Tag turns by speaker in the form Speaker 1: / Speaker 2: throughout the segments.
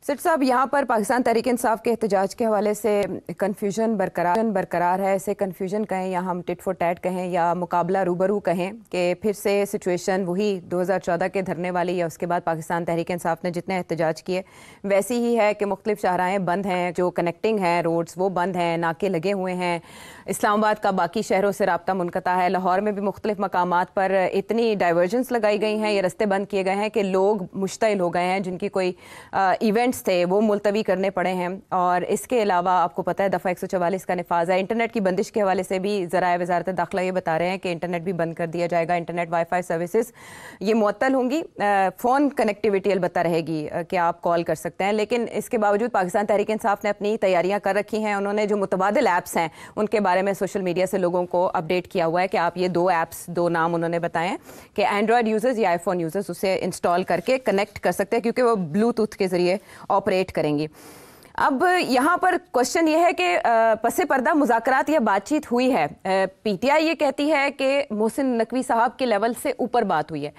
Speaker 1: सेठ साहब, यहाँ पर पाकिस्तान तहरीक इंसाफ के एहतजाज के हवाले से कन्फ्यूजन बरकरार है। इसे कन्फ्यूजन कहें या हम टिट फॉर टैट कहें या मुकाबला रूबरू कहें कि फिर से सिचुएशन वही 2014 के धरने वाली या उसके बाद पाकिस्तान तहरीक इंसाफ ने जितने एहतजाज किए वैसी ही है कि मुख्तलिफ शाहराएँ बंद हैं, जो कनेक्टिंग हैं रोड्स वो बंद हैं, नाके लगे हुए हैं। इस्लामाबाद का बाकी शहरों से रब्ता मुनक़ता है। लाहौर में भी मुख्तलिफ मकामात पर इतनी डाइवर्जन्स लगाई गई हैं, ये रस्ते बंद किए गए हैं कि लोग मुश्तइल हो गए हैं। जिनकी कोई इवेंट्स थे वो मुलतवी करने पड़े हैं। और इसके अलावा आपको पता है दफ़ा 144 का निफाज है। इंटरनेट की बंदिश के हवाले से भी ज़राए वज़ारत दाखिला ये बता रहे हैं कि इंटरनेट भी बंद कर दिया जाएगा। इंटरनेट वाईफाई सर्विसेज ये मुअत्तल होंगी। फ़ोन कनेक्टिविटी अलबत्ता रहेगी कि आप कॉल कर सकते हैं। लेकिन इसके बावजूद पाकिस्तान तहरीक इंसाफ ने अपनी तैयारियाँ कर रखी हैं। उन्होंने जो मुतबादिल ऐप्स हैं उनके बारे में सोशल मीडिया से लोगों को अपडेट किया हुआ है कि आप ये दो नाम उन्होंने बताए हैं कि एंड्रॉयड यूज़र्स या आईफोन यूज़र्स उसे इंस्टॉल करके कनेक्ट कर सकते हैं, क्योंकि वो ब्लूटूथ के ज़रिए ऑपरेट करेंगी। अब यहाँ पर क्वेश्चन ये है कि पसे पर्दा मुज़ाकरात या बातचीत हुई है। पीटीआई ये कहती है कि मोहसिन नकवी साहब के लेवल से ऊपर बात हुई है,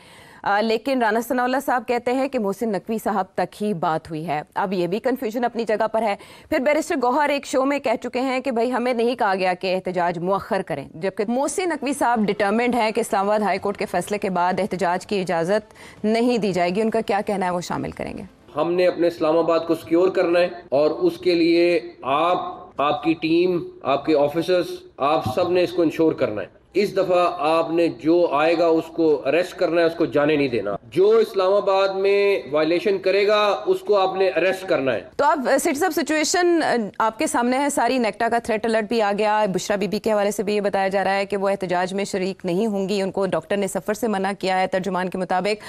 Speaker 1: लेकिन राना सनाउल्लाह साहब कहते हैं कि मोहसिन नकवी साहब तक ही बात हुई है। अब ये भी कन्फ्यूजन अपनी जगह पर है। फिर बैरिस्टर गौहर एक शो में कह चुके हैं कि भाई हमें नहीं कहा गया कि एहतजाज मुअख्खर करें, जबकि मोहसिन नकवी साहब डिटर्मिंड हैं कि इस्लामाबाद हाई कोर्ट के फैसले के बाद एहतजाज की इजाज़त नहीं दी जाएगी। उनका क्या कहना है वो शामिल करेंगे।
Speaker 2: हमने अपने इस्लामाबाद को सिक्योर करना है और उसके लिए आपकी टीम, आपके ऑफिसर्स, आप सब ने इसको इंश्योर करना है। इस दफा आपने जो आएगा उसको अरेस्ट करना है, उसको जाने नहीं देना। जो इस्लामाबाद में वायलेशन करेगा उसको आपने अरेस्ट करना है।
Speaker 1: तो आप सेठ साहब सिचुएशन आपके सामने है सारी। नेक्टा का थ्रेट अलर्ट भी आ गया। बुशरा बीबी के हवाले से भी ये बताया जा रहा है कि वो एहतजाज में शरीक नहीं होंगी, उनको डॉक्टर ने सफ़र से मना किया है तर्जुमान के मुताबिक।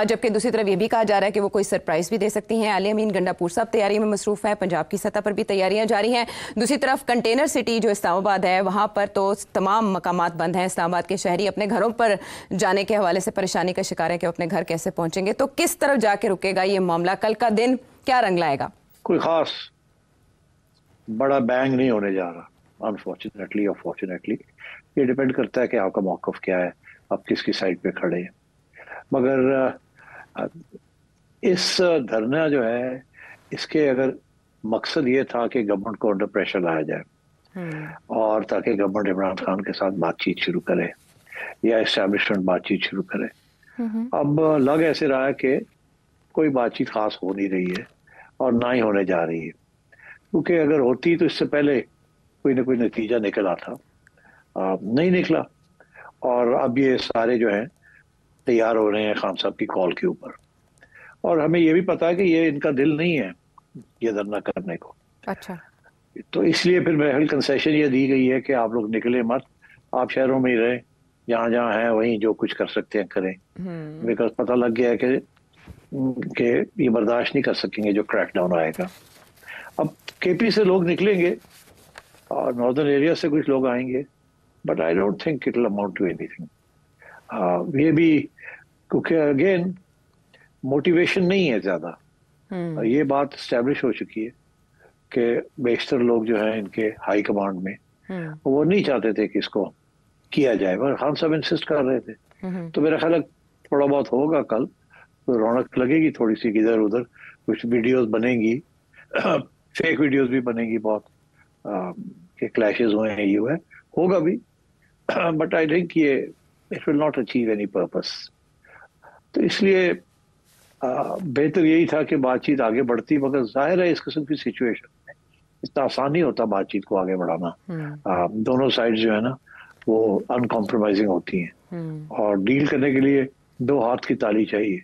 Speaker 1: जबकि दूसरी तरफ ये भी कहा जा रहा है कि वो कोई सरप्राइज़ भी दे सकती हैं। अली अमीन गंडापुर साहब तैयारी में मसरूफ़ है। पंजाब की सतह पर भी तैयारियाँ जारी हैं। दूसरी तरफ कंटेनर सिटी जो इस्लामाबाद है वहाँ पर तो तमाम मकामात बंद हैं। इस्लामाबाद के शहरी अपने घरों पर जाने के हवाले से परेशानी का शिकार है कि अपने घर कैसे पहुंचेंगे। तो किस तरफ जाके रुकेगा ये मामला? कल का दिन क्या रंग लाएगा?
Speaker 3: कोई खास बड़ा बैंग नहीं होने जा रहा, अनफॉर्चुनेटली और फॉर्चुनेटली। ये डिपेंड करता है कि आपका मौक़िफ़ क्या है, आप किसकी साइड पे खड़े हैं। मगर इस धरना जो है इसके अगर मकसद ये था कि गवर्नमेंट को अंडर प्रेशर लाया जाए और ताकि गवर्नमेंट इमरान खान के साथ बातचीत शुरू करे या एस्टैब्लिशमेंट बातचीत शुरू करे। अब लग ऐसे रहा है कि कोई बातचीत खास हो नहीं रही है और ना ही होने जा रही है, क्योंकि अगर होती तो इससे पहले कोई ना कोई नतीजा निकल आता। नहीं निकला और अब ये सारे जो हैं तैयार हो रहे हैं खान साहब की कॉल के ऊपर। और हमें ये भी पता है कि ये इनका दिल नहीं है ये धरना करने को।
Speaker 1: अच्छा, तो
Speaker 3: इसलिए फिर मेरे कंसेशन ये दी गई है कि आप लोग निकले मत, आप शहरों में ही रहें, जहाँ जहाँ हैं वहीं जो कुछ कर सकते हैं करें। बिकॉज पता लग गया है कि ये बर्दाश्त नहीं कर सकेंगे जो क्रैकडाउन आएगा। अब केपी से लोग निकलेंगे और नॉर्दर्न एरिया से कुछ लोग आएंगे, but I don't think it will amount to anything. ये भी क्योंकि अगेन मोटिवेशन नहीं है ज्यादा। ये बात स्टैब्लिश हो चुकी है कि बेशतर लोग जो हैं इनके हाई कमांड में वो नहीं चाहते थे कि इसको किया जाए, मगर खान साहब इंसिस्ट कर रहे थे। तो मेरा ख्याल है थोड़ा बहुत होगा कल, तो रौनक लगेगी थोड़ी सी, इधर उधर कुछ वीडियोस बनेंगी, फेक वीडियोस भी बनेंगी बहुत कि क्लैशेस हुए हैं, ये हुआ है, होगा भी। बट आई थिंक ये it will not achieve any purpose. तो इसलिए बेहतर यही था कि बातचीत आगे बढ़ती, मगर जाहिर है इस किस्म की सिचुएशन में इतना आसान नहीं होता बातचीत को आगे बढ़ाना। दोनों साइड जो है ना वो अनकॉम्प्रोमाइजिंग होती हैं और डील करने के लिए दो हाथ की ताली चाहिए।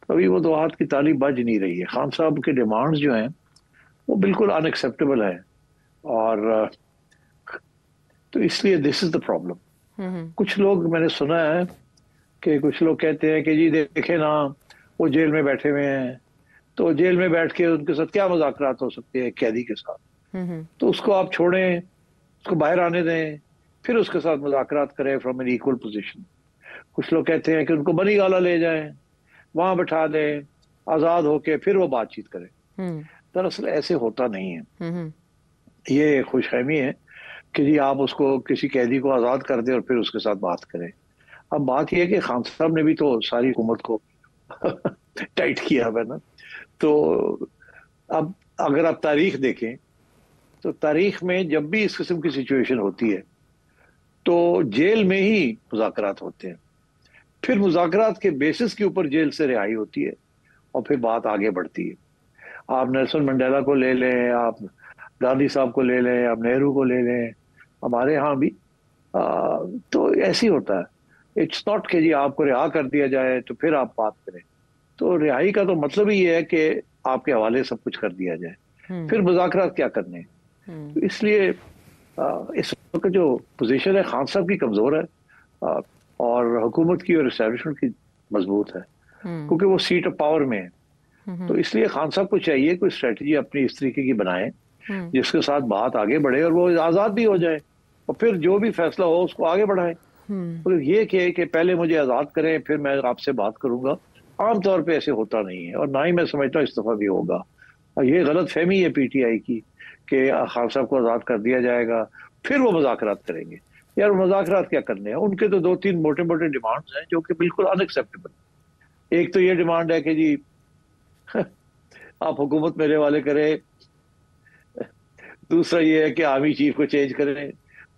Speaker 3: तो अभी वो दो हाथ की ताली बज नहीं रही है। खान साहब के डिमांड्स जो हैं वो बिल्कुल अनएक्सेप्टेबल है और तो इसलिए दिस इज द प्रॉब्लम। कुछ लोग मैंने सुना है कि कुछ लोग कहते हैं कि जी देखे ना वो जेल में बैठे हुए हैं, तो जेल में बैठ के उनके साथ क्या मुज़ाकरात हो सकते हैं कैदी के साथ, तो उसको आप छोड़ें, उसको बाहर आने दें, फिर उसके साथ मुज़ाकरात करें फ्रॉम एन इक्वल पोजीशन। कुछ लोग कहते हैं कि उनको बनी गाला ले जाएं, वहां बैठा दें, आज़ाद होके फिर वो बातचीत करें। दरअसल ऐसे होता नहीं है। ये खुशफहमी है कि जी आप उसको किसी कैदी को आज़ाद कर दें और फिर उसके साथ बात करें। अब बात यह है कि खान साहब ने भी तो सारी हुकूमत को टाइट किया है ना, तो अब अगर आप तारीख देखें तो तारीख में जब भी इस किस्म की सिचुएशन होती है तो जेल में ही मुज़ाकरात होते हैं, फिर मुज़ाकरात के बेसिस के ऊपर जेल से रिहाई होती है और फिर बात आगे बढ़ती है। आप नेल्सन मंडेला को ले लें, आप गांधी साहब को ले लें, आप नेहरू को ले लें, हमारे यहाँ भी तो ऐसे ही होता है। इट्स नॉट कि जी आपको रिहा कर दिया जाए तो फिर आप बात करें। तो रिहाई का तो मतलब ही ये है कि आपके हवाले सब कुछ कर दिया जाए, फिर मुज़ाकरात क्या करने हैं। तो इसलिए इस वक्त जो पोजीशन है खान साहब की कमजोर है और हुकूमत की और इस्टेब्लिशमेंट की मजबूत है, क्योंकि वो सीट ऑफ पावर में है। तो इसलिए खान साहब को चाहिए कोई स्ट्रेटजी अपनी इस तरीके की बनाए जिसके साथ बात आगे बढ़े और वो आजाद भी हो जाए और फिर जो भी फैसला हो उसको आगे बढ़ाए। तो ये कहे कि पहले मुझे आजाद करें फिर मैं आपसे बात करूंगा, आमतौर पे ऐसे होता नहीं है और ना ही मैं समझता हूँ इस दफा भी होगा। और ये गलत फहमी है पीटीआई की कि खान साहब को आजाद कर दिया जाएगा फिर वो मुज़ाकरात करेंगे। यार मुज़ाकरात क्या करने हैं, उनके तो 2-3 मोटे मोटे डिमांड्स हैं जो कि बिल्कुल अनएक्सेप्टेबल। एक तो ये डिमांड है कि जी आप हुकूमत मेरे वाले करें, दूसरा ये है कि आर्मी चीफ को चेंज करें,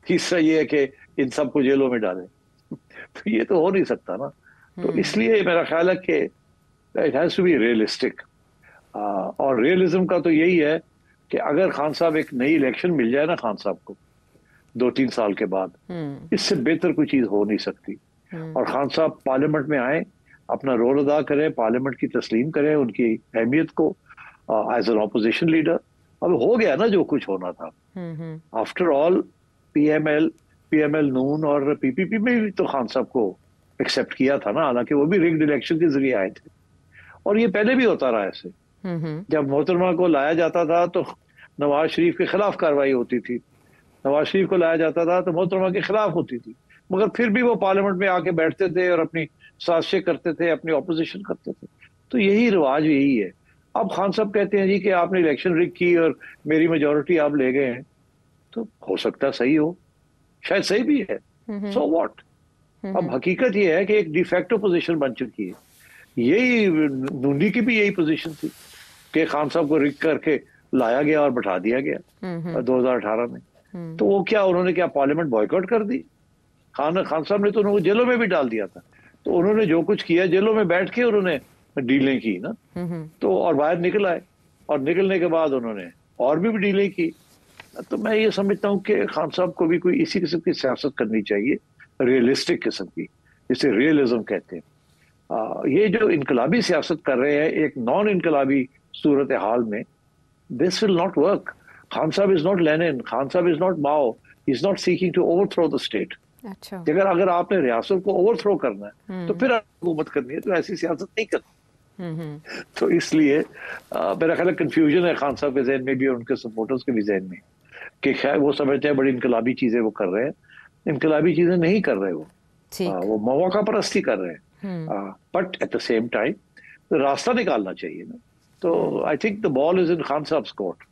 Speaker 3: तीसरा ये है कि इन सबको जेलों में डालें। तो ये तो हो नहीं सकता ना। तो इसलिए मेरा ख्याल है कि it has to be realistic. और रियलिज्म का तो यही है कि अगर खान साहब एक नई इलेक्शन मिल जाए ना खान साहब को 2-3 साल के बाद, इससे बेहतर कोई चीज हो नहीं सकती। और खान साहब पार्लियामेंट में आए, अपना रोल अदा करें, पार्लियामेंट की तस्लीम करें उनकी अहमियत को एज एन ऑपोजिशन लीडर। अब हो गया ना जो कुछ होना था। आफ्टर ऑल पीएमएल नून और पीपीपी में भी तो खान साहब को एक्सेप्ट किया था ना, हालांकि वो भी रिग्ड इलेक्शन के जरिए आए थे और ये पहले भी होता रहा ऐसे। जब मोहतरमा को लाया जाता था तो नवाज शरीफ के खिलाफ कार्रवाई होती थी, नवाज शरीफ को लाया जाता था तो मोहतरमा के खिलाफ होती थी, मगर फिर भी वो पार्लियामेंट में आके बैठते थे और अपनी साजिशें करते थे, अपनी ऑपोजिशन करते थे। तो यही रिवाज यही है। अब खान साहब कहते हैं जी कि आपने इलेक्शन रिग की और मेरी मेजोरिटी आप ले गए हैं, तो हो सकता है सही हो, शायद सही भी है, सो व्हाट। अब हकीकत ये है कि एक डिफेक्टो पोजीशन बन चुकी है। यही नूनी की भी यही पोजीशन थी कि खान साहब को रिग करके लाया गया और बैठा दिया गया 2018 में। तो वो क्या उन्होंने क्या पार्लियामेंट बॉयकॉट कर दी? खान साहब ने तो उनको जेलों में भी डाल दिया था। तो उन्होंने जो कुछ किया जेलों में बैठ के उन्होंने डीलें की ना, तो और बाहर निकल आए और निकलने के बाद उन्होंने और भी डीलें की। तो मैं ये समझता हूँ कि खान साहब को भी कोई इसी किस्म की सियासत करनी चाहिए, रियलिस्टिक किस्म की, जिसे रियलिज्म कहते हैं। ये जो इनकलाबी सियासत कर रहे हैं एक नॉन इनकलाबी सूरत हाल में, this will not work. Khan Sahab is not Lenin, Khan Sahab is not Mao, he is not seeking to overthrow the state.
Speaker 1: अच्छा,
Speaker 3: अगर आपने रियासत को ओवरथ्रो करना है तो फिर हुकूमत करनी है, तो ऐसी सियासत नहीं करनी। तो इसलिए मेरा ख्याल है कंफ्यूजन है खान साहब के जहन में भी और उनके सपोर्टर्स के भी जहन में कि शायद वो समझते हैं बड़ी इनकलाबी चीजें वो कर रहे हैं। इनकलाबी चीजें नहीं कर रहे वो मौका परस्ती कर रहे हैं। But at the same time रास्ता निकालना चाहिए ना। तो I think the ball is in Khan साहब कोर्ट।